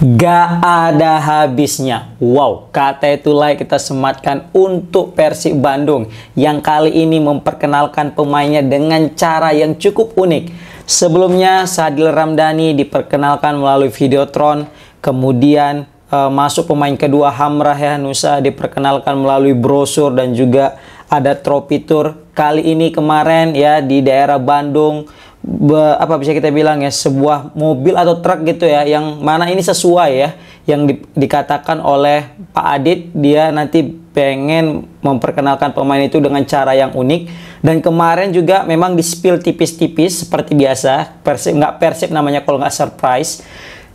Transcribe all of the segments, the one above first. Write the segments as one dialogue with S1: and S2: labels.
S1: Gak ada habisnya. Wow, kata itulah kita sematkan untuk Persib Bandung yang kali ini memperkenalkan pemainnya dengan cara yang cukup unik. Sebelumnya Sadil Ramdhani diperkenalkan melalui Videotron, kemudian masuk pemain kedua Hamrah Hehanussa diperkenalkan melalui brosur dan juga ada trofi tour. Kali ini kemarin ya di daerah Bandung, apa bisa kita bilang ya, sebuah mobil atau truk gitu ya, yang mana ini sesuai ya yang dikatakan oleh Pak Adit. Dia nanti pengen memperkenalkan pemain itu dengan cara yang unik, dan kemarin juga memang di spill tipis-tipis seperti biasa. Persib nggak Persib namanya kalau nggak surprise.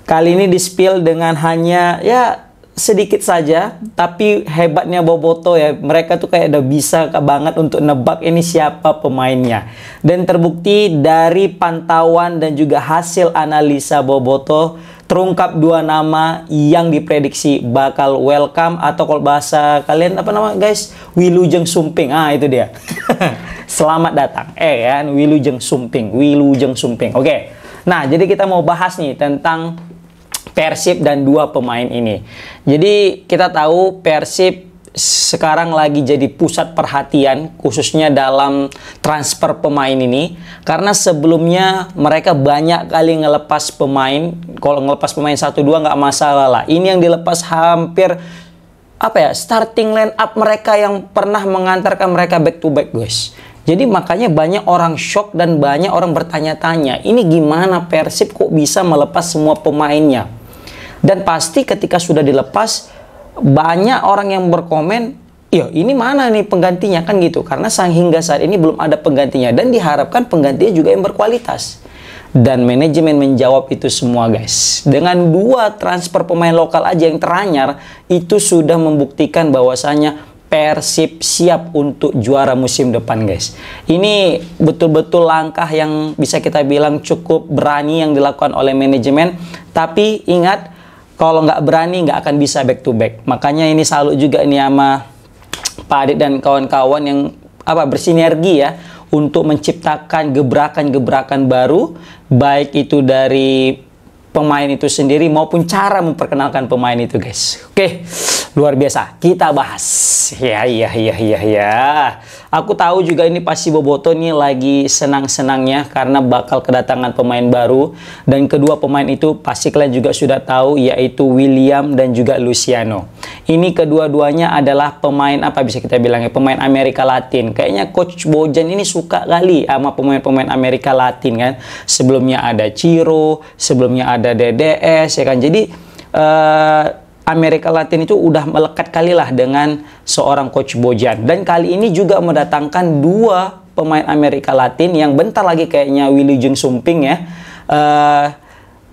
S1: Kali ini di spill dengan hanya ya sedikit saja, tapi hebatnya Boboto ya, mereka tuh kayak udah bisa banget untuk nebak ini siapa pemainnya. Dan terbukti dari pantauan dan juga hasil analisa Boboto, terungkap dua nama yang diprediksi bakal welcome, atau kalau bahasa kalian apa nama guys, Wilujeng Sumping. Itu dia. Selamat datang kan, Wilujeng Sumping, Wilujeng Sumping. Oke. Nah, jadi kita mau bahas nih tentang Persib dan dua pemain ini. Jadi kita tahu Persib sekarang lagi jadi pusat perhatian khususnya dalam transfer pemain ini, karena sebelumnya mereka banyak kali ngelepas pemain. Kalau ngelepas pemain 1-2 nggak masalah lah. Ini yang dilepas hampir apa ya, starting line up mereka yang pernah mengantarkan mereka back to back guys. Jadi makanya banyak orang shock dan banyak orang bertanya-tanya, ini gimana Persib kok bisa melepas semua pemainnya. Dan pasti ketika sudah dilepas, banyak orang yang berkomen, ya ini mana nih penggantinya kan gitu. Karena hingga saat ini belum ada penggantinya, dan diharapkan penggantinya juga yang berkualitas. Dan manajemen menjawab itu semua guys. Dengan dua transfer pemain lokal aja yang teranyar, itu sudah membuktikan bahwasanya Persib siap untuk juara musim depan guys. Ini betul-betul langkah yang bisa kita bilang cukup berani yang dilakukan oleh manajemen. Tapi ingat, kalau nggak berani nggak akan bisa back to back. Makanya ini salut juga ini sama Pak Adit dan kawan-kawan yang bersinergi ya untuk menciptakan gebrakan-gebrakan baru, baik itu dari pemain itu sendiri maupun cara memperkenalkan pemain itu guys. Oke, luar biasa. Kita bahas. Ya. Aku tahu juga ini pasti Boboto nih lagi senang-senangnya karena bakal kedatangan pemain baru. Dan kedua pemain itu pasti kalian juga sudah tahu, yaitu William dan juga Luciano. Ini kedua-duanya adalah pemain apa bisa kita bilang ya, pemain Amerika Latin. Kayaknya Coach Bojan ini suka kali sama pemain-pemain Amerika Latin kan. Sebelumnya ada Ciro, sebelumnya ada DDS ya kan. Jadi Amerika Latin itu udah melekat kali lah dengan seorang Coach Bojan. Dan kali ini juga mendatangkan dua pemain Amerika Latin yang bentar lagi kayaknya Wilujeng Sumping ya,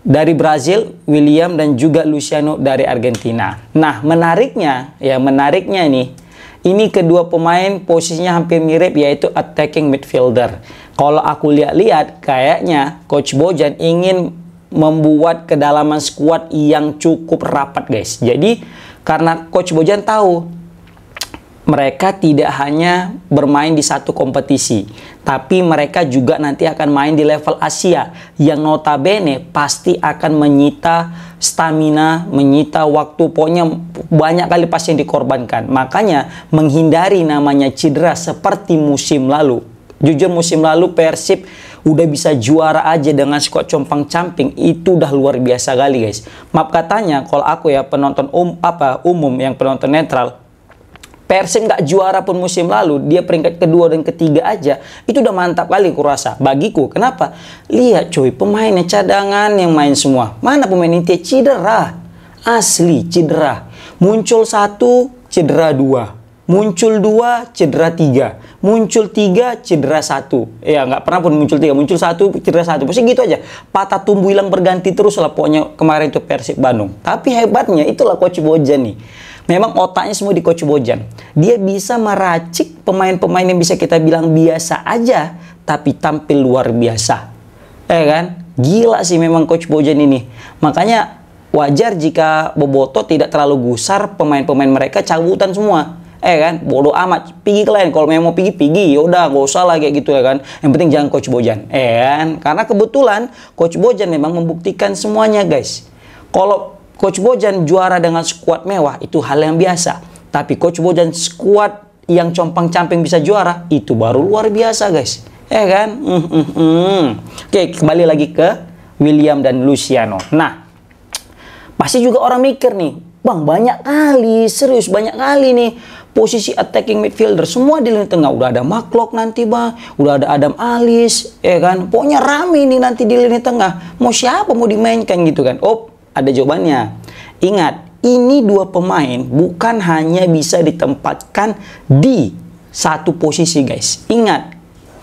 S1: dari Brazil, William, dan juga Luciano dari Argentina. Nah, menariknya nih, ini kedua pemain posisinya hampir mirip, yaitu attacking midfielder. Kalau aku lihat-lihat kayaknya Coach Bojan ingin membuat kedalaman skuad yang cukup rapat guys. Jadi karena Coach Bojan tahu mereka tidak hanya bermain di satu kompetisi, tapi mereka juga nanti akan main di level Asia yang notabene pasti akan menyita stamina, menyita waktu, pokoknya banyak kali pasti yang dikorbankan. Makanya menghindari namanya cedera seperti musim lalu. Jujur musim lalu Persib udah bisa juara aja dengan skuad compang-camping, itu udah luar biasa kali guys. Maaf katanya kalau aku ya penonton umum yang penonton netral, Persib nggak juara pun musim lalu, dia peringkat kedua dan ketiga aja, itu udah mantap kali kurasa bagiku. Kenapa? Lihat coy, pemainnya cadangan yang main semua. Mana pemain inti cedera? Asli cedera. Muncul satu, cedera dua. Muncul dua, cedera tiga. Muncul tiga, cedera satu. Ya nggak pernah pun muncul tiga, muncul satu, cedera satu. Pasti gitu aja. Patah tumbuh hilang berganti terus lah pokoknya kemarin itu Persib Bandung. Tapi hebatnya itulah Coach Bojan nih. Memang otaknya semua di Coach Bojan. Dia bisa meracik pemain-pemain yang bisa kita bilang biasa aja, tapi tampil luar biasa. Kan? Gila sih memang Coach Bojan ini. Makanya wajar jika Boboto tidak terlalu gusar pemain-pemain mereka cabutan semua. Kan, bodoh amat, pergi kalian, kalau memang mau pergi, yaudah, gak usah lah kayak gitu ya kan. Yang penting jangan Coach Bojan, kan? Karena kebetulan Coach Bojan memang membuktikan semuanya guys. Kalau Coach Bojan juara dengan skuad mewah itu hal yang biasa. Tapi Coach Bojan skuad yang compang-camping bisa juara, itu baru luar biasa, guys. Ya kan? Oke, kembali lagi ke William dan Luciano. Nah, pasti juga orang mikir nih, Bang, banyak kali, serius banyak kali nih posisi attacking midfielder semua di lini tengah. Udah ada McLeod nanti, Bang, udah ada Adam Alis, ya kan? Pokoknya rame nih nanti di lini tengah. Mau siapa mau dimainkan gitu kan? Oh, ada jawabannya. Ingat, ini dua pemain bukan hanya bisa ditempatkan di satu posisi, guys. Ingat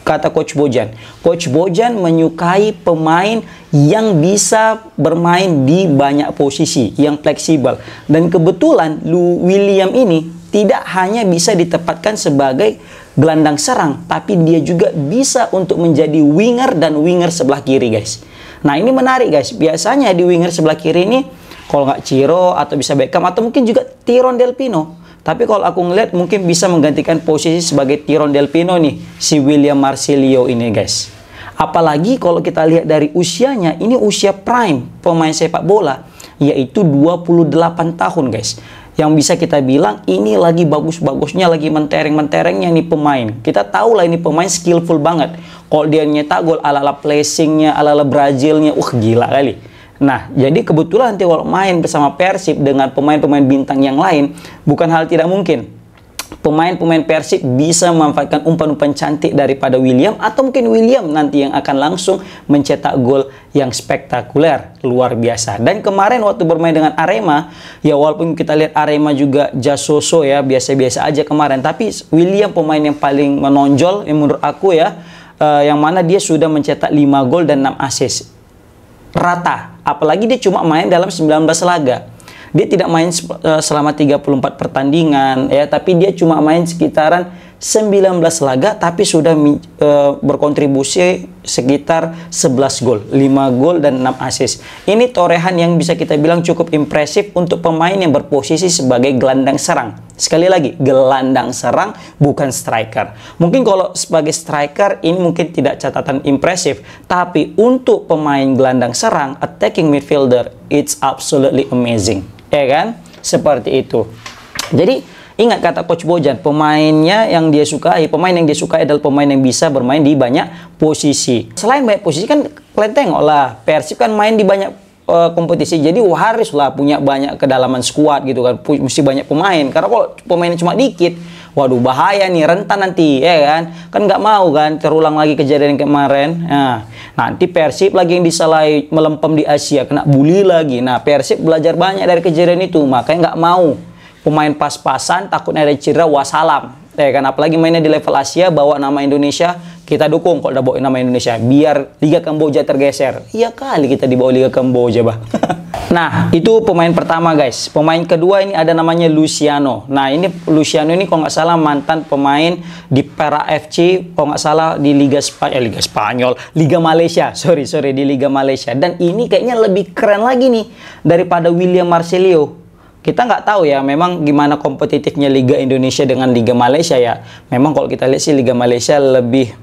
S1: kata Coach Bojan. Coach Bojan menyukai pemain yang bisa bermain di banyak posisi, yang fleksibel. Dan kebetulan William ini tidak hanya bisa ditempatkan sebagai gelandang serang, tapi dia juga bisa untuk menjadi winger dan winger sebelah kiri, guys. Nah, ini menarik, guys. Biasanya di winger sebelah kiri ini, kalau nggak Ciro atau bisa Beckham atau mungkin juga Tyrone Del Pino. Tapi kalau aku ngeliat mungkin bisa menggantikan posisi sebagai Tyrone Del Pino nih, si William Marcilio ini, guys. Apalagi kalau kita lihat dari usianya, ini usia prime pemain sepak bola, yaitu 28 tahun, guys. Yang bisa kita bilang ini lagi bagus-bagusnya, lagi mentereng-menterengnya nih pemain. Kita tahu lah ini pemain skillful banget. Kalau dia nyetak gol ala-ala placingnya, ala-ala Brazilnya, gila kali. Nah, jadi kebetulan nanti kalau main bersama Persib dengan pemain-pemain bintang yang lain, bukan hal tidak mungkin. Pemain-pemain Persib bisa memanfaatkan umpan-umpan cantik daripada William, atau mungkin William nanti yang akan langsung mencetak gol yang spektakuler, luar biasa. Dan kemarin waktu bermain dengan Arema, ya walaupun kita lihat Arema juga jasoso ya, biasa-biasa aja kemarin, tapi William pemain yang paling menonjol yang menurut aku ya, yang mana dia sudah mencetak 5 gol dan 6 assist. Rata, apalagi dia cuma main dalam 19 laga. Dia tidak main selama 34 pertandingan ya, tapi dia cuma main sekitaran 19 laga tapi sudah berkontribusi sekitar 11 gol, 5 gol dan 6 assist. Ini torehan yang bisa kita bilang cukup impresif untuk pemain yang berposisi sebagai gelandang serang. Sekali lagi, gelandang serang bukan striker. Mungkin kalau sebagai striker ini mungkin tidak catatan impresif, tapi untuk pemain gelandang serang, attacking midfielder, it's absolutely amazing. Ya kan? Seperti itu. Jadi ingat kata Coach Bojan, pemainnya yang dia sukai, pemain yang dia sukai adalah pemain yang bisa bermain di banyak posisi. Selain banyak posisi kan kalian tengok lah, Persib kan main di banyak kompetisi, jadi harus lah punya banyak kedalaman skuad gitu kan, mesti banyak pemain. Karena kalau pemainnya cuma dikit, waduh bahaya nih, rentan nanti, ya kan nggak mau kan terulang lagi kejadian kemarin. Nah, nanti Persib lagi yang disalahi, melempem di Asia, kena bully lagi. Nah, Persib belajar banyak dari kejadian itu, makanya nggak mau pemain pas-pasan, takutnya ada cedera, wassalam. Ya kan, apalagi mainnya di level Asia, bawa nama Indonesia, kita dukung kalau udah bawa nama Indonesia, biar Liga Kamboja tergeser. Iya kali kita dibawa Liga Kamboja, bah. Nah, itu pemain pertama, guys. Pemain kedua ini ada namanya Luciano. Nah, ini Luciano ini kalau nggak salah mantan pemain di Perak FC, kalau nggak salah di Liga Spanyol, Liga Malaysia. Sorry, di Liga Malaysia. Dan ini kayaknya lebih keren lagi nih daripada William Marcilio. Kita nggak tahu ya, memang gimana kompetitifnya Liga Indonesia dengan Liga Malaysia ya. Memang kalau kita lihat sih Liga Malaysia lebih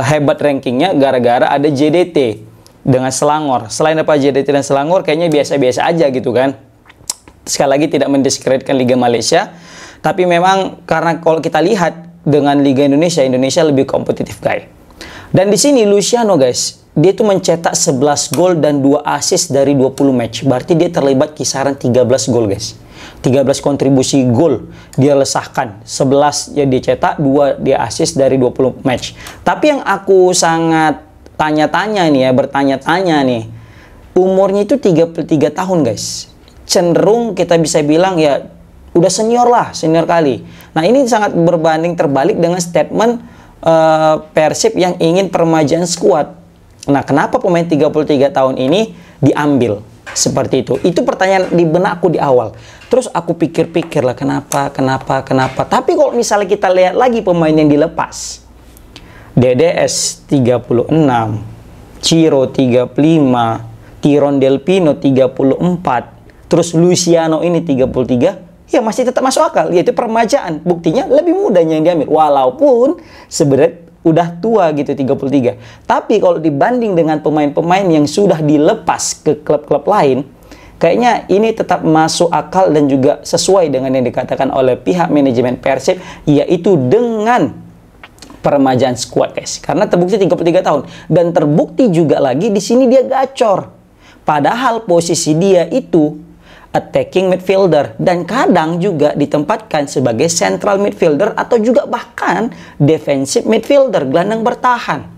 S1: hebat rankingnya gara-gara ada JDT dengan Selangor. Selain apa JDT dan Selangor, kayaknya biasa-biasa aja gitu kan. Sekali lagi tidak mendiskreditkan Liga Malaysia, tapi memang karena kalau kita lihat dengan Liga Indonesia, Indonesia lebih kompetitif, guys. Dan di sini Luciano, guys, dia tuh mencetak 11 gol dan 2 assist dari 20 match. Berarti dia terlibat kisaran 13 gol, guys. 13 kontribusi gol dia lesahkan. 11 ya dia cetak, 2 dia assist dari 20 match. Tapi yang aku sangat tanya-tanya nih ya, bertanya-tanya nih. Umurnya itu 33 tahun, guys. Cenderung kita bisa bilang ya udah senior lah, senior kali. Nah, ini sangat berbanding terbalik dengan statement Persib yang ingin peremajaan skuad. Nah, kenapa pemain 33 tahun ini diambil seperti itu? Itu pertanyaan di benakku di awal. Terus aku pikir-pikir lah kenapa. Tapi kalau misalnya kita lihat lagi pemain yang dilepas, DDS 36, Ciro 35, Tyrone Del Pino 34, terus Luciano ini 33, ya masih tetap masuk akal, yaitu peremajaan. Buktinya lebih mudahnya yang diambil. Walaupun sebenarnya udah tua gitu 33. Tapi kalau dibanding dengan pemain-pemain yang sudah dilepas ke klub-klub lain, kayaknya ini tetap masuk akal dan juga sesuai dengan yang dikatakan oleh pihak manajemen Persib, yaitu dengan peremajaan skuad, guys. Karena terbukti 33 tahun dan terbukti juga lagi di sini dia gacor. Padahal posisi dia itu attacking midfielder dan kadang juga ditempatkan sebagai central midfielder atau juga bahkan defensive midfielder, gelandang bertahan.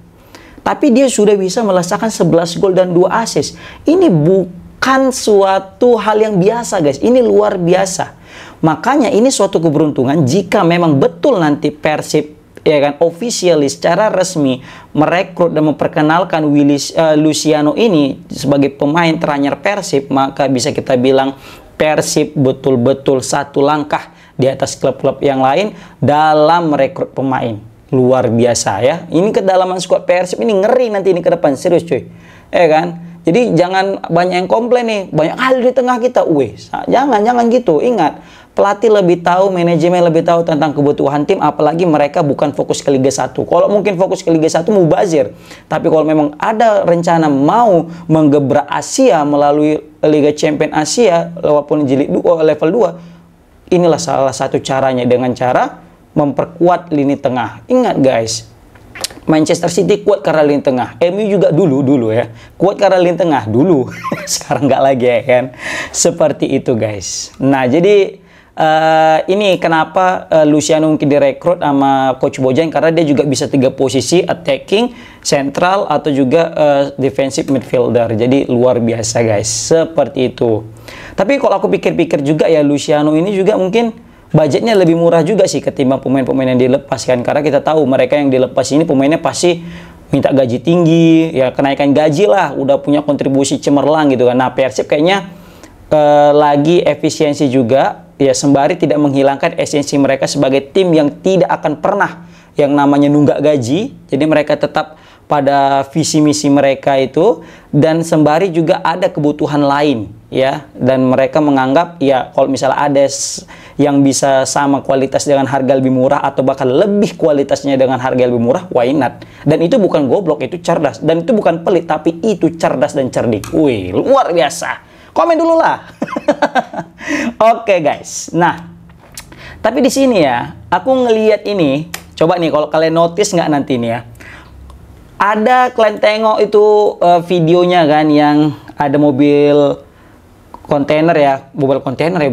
S1: Tapi dia sudah bisa melesakkan 11 gol dan 2 assist. Ini bukan suatu hal yang biasa, guys. Ini luar biasa. Makanya ini suatu keberuntungan jika memang betul nanti Persib, ya kan, officially secara resmi merekrut dan memperkenalkan Luciano ini sebagai pemain teranyar Persib, maka bisa kita bilang Persib betul-betul satu langkah di atas klub-klub yang lain dalam merekrut pemain. Luar biasa ya. Ini kedalaman skuad Persib ini ngeri nanti ini ke depan, serius cuy. Ya kan? Jadi jangan banyak yang komplain nih, banyak hal di tengah kita. Jangan gitu. Ingat, pelatih lebih tahu, manajemen lebih tahu tentang kebutuhan tim, apalagi mereka bukan fokus ke Liga 1. Kalau mungkin fokus ke Liga 1 mubazir. Tapi kalau memang ada rencana mau menggebrak Asia melalui Liga Champion Asia walaupun jilid level 2, inilah salah satu caranya dengan cara memperkuat lini tengah. Ingat guys, Manchester City kuat karena lini tengah. MU juga dulu ya, kuat karena lini tengah dulu. Sekarang nggak lagi ya kan. Seperti itu guys. Nah jadi ini kenapa Luciano mungkin direkrut sama Coach Bojang, karena dia juga bisa 3 posisi, attacking, central, atau juga defensive midfielder. Jadi luar biasa guys, seperti itu. Tapi kalau aku pikir-pikir juga ya, Luciano ini juga mungkin budgetnya lebih murah juga sih ketimbang pemain-pemain yang dilepas kan. Karena kita tahu mereka yang dilepas ini pemainnya pasti minta gaji tinggi, ya kenaikan gaji lah, udah punya kontribusi cemerlang gitu kan. Nah Persib kayaknya lagi efisiensi juga, ya sembari tidak menghilangkan esensi mereka sebagai tim yang tidak akan pernah yang namanya nunggak gaji. Jadi mereka tetap pada visi misi mereka itu, dan sembari juga ada kebutuhan lain ya, dan mereka menganggap ya kalau misalnya ada yang bisa sama kualitas dengan harga lebih murah atau bahkan lebih kualitasnya dengan harga lebih murah, why not? Dan itu bukan goblok, itu cerdas, dan itu bukan pelit, tapi itu cerdas dan cerdik. Wih, luar biasa. Komen dulu lah. Oke guys. Nah, tapi di sini ya, aku ngelihat ini. Coba nih kalau kalian notice nggak nanti nih ya. Ada kalian tengok itu videonya kan, yang ada mobil kontainer ya,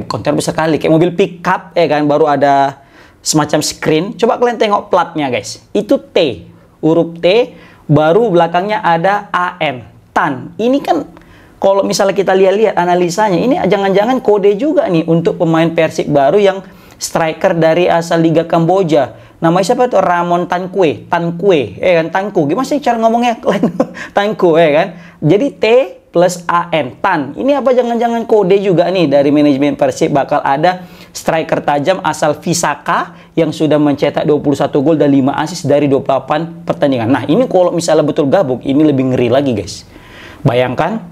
S1: kontainer besar kali, kayak mobil pickup ya kan, baru ada semacam screen. Coba kalian tengok platnya guys. Itu T, huruf T, baru belakangnya ada AN, TAN. Ini kan kalau misalnya kita lihat analisanya, ini jangan-jangan kode juga nih untuk pemain Persib baru yang striker dari asal Liga Kamboja. Namanya siapa tuh? Ramon Tankwe, kan, Tanku. Gimana sih cara ngomongnya? Tanku, ya kan? Jadi T plus AN, TAN. Ini apa jangan-jangan kode juga nih dari manajemen Persib, bakal ada striker tajam asal Visaka yang sudah mencetak 21 gol dan 5 assist dari 28 pertandingan. Nah, ini kalau misalnya betul gabung, ini lebih ngeri lagi, guys. Bayangkan,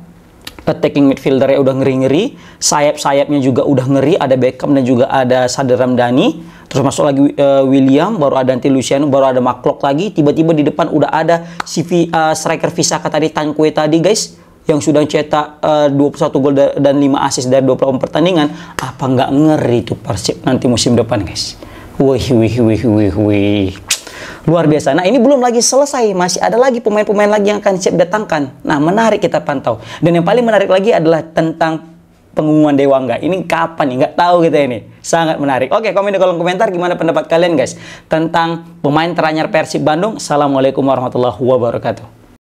S1: attacking midfieldernya udah ngeri-ngeri, sayap-sayapnya juga udah ngeri, ada Beckham dan juga ada Sadar Ramdhani, terus masuk lagi William, baru ada nanti Luciano, baru ada Maklok lagi, tiba-tiba di depan udah ada si striker Visaka tadi, Tankwe tadi guys, yang sudah cetak 21 gol dan 5 assist dari 28 pertandingan. Apa nggak ngeri tuh Persib nanti musim depan guys? Wih. Luar biasa. Nah, ini belum lagi selesai. Masih ada lagi pemain-pemain lagi yang akan siap datangkan. Nah, menarik kita pantau. Dan yang paling menarik lagi adalah tentang pengumuman Dewangga. Ini kapan nih? Nggak tahu kita ini. Sangat menarik. Oke, komen di kolom komentar gimana pendapat kalian guys tentang pemain teranyar Persib Bandung. Assalamualaikum warahmatullahi wabarakatuh.